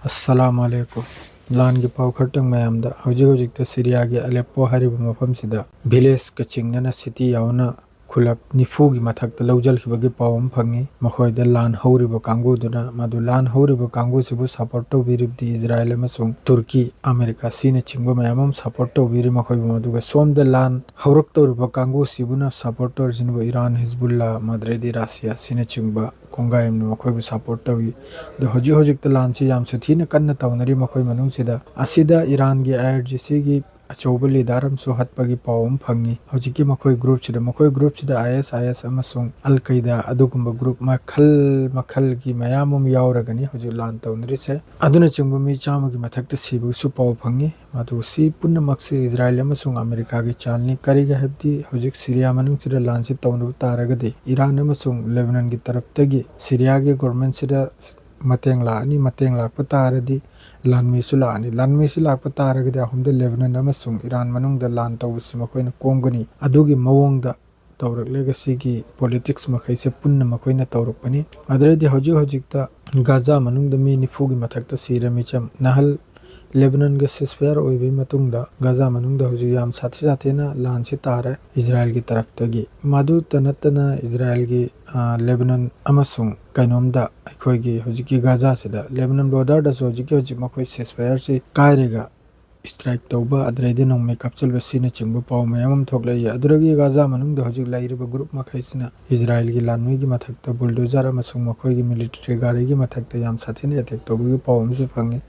अस्सलामुअलैकुम लान की पाव खरतंग मयामदा हौजिक सीरिया के अलेप्पो हारिब मफमसिदा विलेज का चिंगना सिटी यावना खुलक निफू की मथक लौजलखिबगी पाव अम फंगी मखोयदा लान हौरिब कांगुदुना मदु लान हौरिब कांगुसिबु सपोर्ट तौबिरिबदि इजराइल अमसुंग तुर्की अमेरिका सिना चिंगबा मयामम सपोर्ट तौबिरि मखोयबु मदुगा सोमदा लान हौरक तौरिब कांगुसिबुना सपोर्ट तौरिसिनबु ईरान हिजबुल्ला मद्रेदी रशिया सिना चिंगबा कोंगायम मखोयबु सपोर्ट तौई दो हजिक लानसी याम सुथीना कन्ना तौनरी मखोय मनुंगसिदा असिदा ईरान की IRGC की अचौब लीडर अमसु हत्पगी पाव अम फंगी हजिकी मखोय ग्रुप सिदा ISIS अमसुंग अल कायदा अदुगुंबा ग्रुप मखल की मयामम यावरगनी हजि लान तौनरिसे अदुना चिंगबा मी चामगी मथक्ता सिबुसु पाव फंगी मदु सी पुन्नमक्से इजराइल अमसुंग अमेरिका की चालनी करिगा हेबदि हजिक सीरिया मनुंगसिदा लानसी तौनबु तारगदि ईरान अमसुंग लेबनान की तरफतगी सीरिया के गवर्नमेंट सिदा मतेंग लाकपा तारदी लानमीसु लाकपा तारगदि अहुमदा लेबनान अमसुंग ईरान मनुंगदा लान तौबसि मखोयना कोंगनी अदुगी मवोंगदा तौरकलेगा सिगी पॉलिटिक्स मखैसे पुन्न मखोयना तौरकपनी अदरेदी हजिकता गाजा मनुंगदा मी निफुगी मथक्ता सिरमिचम नहल लेबनान के सिसफेयर ओइबे मतुंगदा गाजा मनुंगदा हजि याम साथेना लान से तारे इजराइल की तरफतगी मदु तनतना इजराइल की लेबनान अमसुंग कैनोमदा अखोयगी हजिकी गाजा सिदा लेबनान बॉर्डर दसो हजिकी मखोय सिसफेयर से कायरेगा स्ट्राइक तौबा अदरेदी नोंमे कपचल बसिना चिंगबा पाव मयामम थोकलई अदरगी गाजा मनुंगदा हजिक लाइरिबा ग्रुप मखैसिना इजराइल की लानमी की मथक्ता बुलडोजर अमसुंग मखोयगी मिलिटरी गाड़ी की मथक्ता याम साथेना अटैक तौबगी पाव अमसु फंगी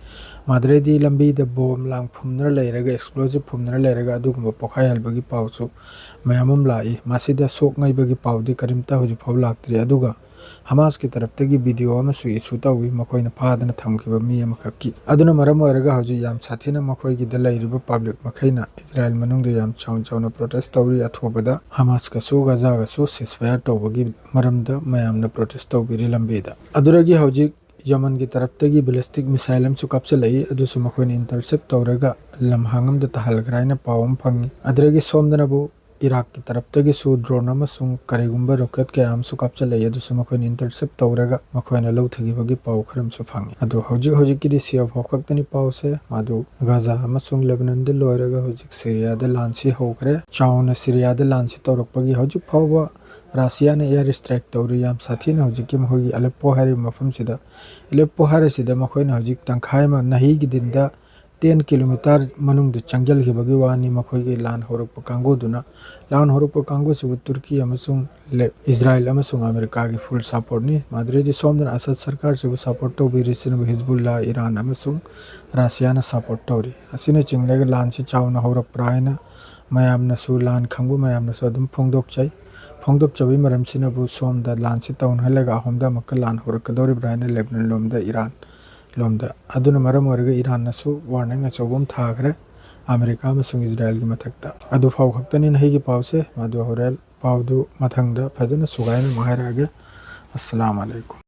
मद्रेदी लंबी द बोम लांग फुमनर लेरगा एक्सप्लोजिव फुमनर लेरगा अदुगुंबा पोखाय हलबगी पावसु मयामम लाई मासिदा सोक ngaiबगी पावदी करिमता हजि फाव लाक्तरी अदुगा हमास की तरफतगी वीडियो अमसु इशू तौई मखोयना फादना थमखिबा मी अमखक्की अदुना मरम ओइरगा हजि याम साथेना मखोयगी द लैरिबा पब्लिक मखैना इजराइल मनुंगदा याम चाउना प्रोटेस्ट तौरी अथोबदा हमास कसु गाजा कसु सिसफायर तौबगी मरमदा मयामना प्रोटेस्ट तौबिरि लंबीदा अदुरगी हजि यमन की तरफतगी बैलिस्टिक मिसाइल अमसु कपचलई अदुसु मखोयना इंटरसेप्ट तौरगा लमहांगमदा तहलग्रायना पाव अम फंगी अदरगी सोमदनबु इराक की तरफतगी सु ड्रोन अमसुंग करिगुंबा रॉकेट के आमसु कपचलई अदुसु मखोयना इंटरसेप्ट तौरगा मखोयना लौथगिबगी पाव खरमसु फंगी अदु हजिकी सियाफ हकक्तनी पावसे मदु गाजा अमसुंग लेबनान दे लोयरगा हजिक सीरिया दे लानसी होगरे चाउना सीरिया दे लानसी तौरकपगी हजिक फावबा रशिया ने एयर स्ट्राइक तौरी याम साथीना हजिकी मखोयगी अलेप्पो हारि मफमसिदा अलेप्पो हारिसिदा मखोयना हजिक तंखायमा नही की दिनदा 10 किलोमीटर मनुंग चंगलखिबगी वानी मखोयगी लान हौरकपा कांगुदुना लान हौरकपा कांगुसिबु तुर्की अमसुंग इजराइल अमसुंग अमेरिका की फुल सपोर्ट नि मद्रेदी सोमदन असद सरकार सिबु सपोर्ट तौबिरिसिनबु हिजबुल्ला ईरान अमसुंग रशिया ने सपोर्ट तौरी असिना चिंगलेगा लान से चाउना हौरकप्रायना मयामनसु लान खंगबु मयामनसु अदुम फोंदोकचबी मरमसिनबु सोमदा लान से तौनहलेगा अहुमदा मक्का लान हौरकदौरि ब्रायना लेबनान लोमदा ईरान लोमदा अदुना मरम ओइरगा ईरान नसु वार्निंग अचौबम थाखरे अमेरिका अमसुंग इजराइल की मथक्ता अदु फाव खक्तनी नहिगी पावसे मदु होरेल पावदु मथंगदा फजना सुगायना महारागे अस्सलाम वालेकुम।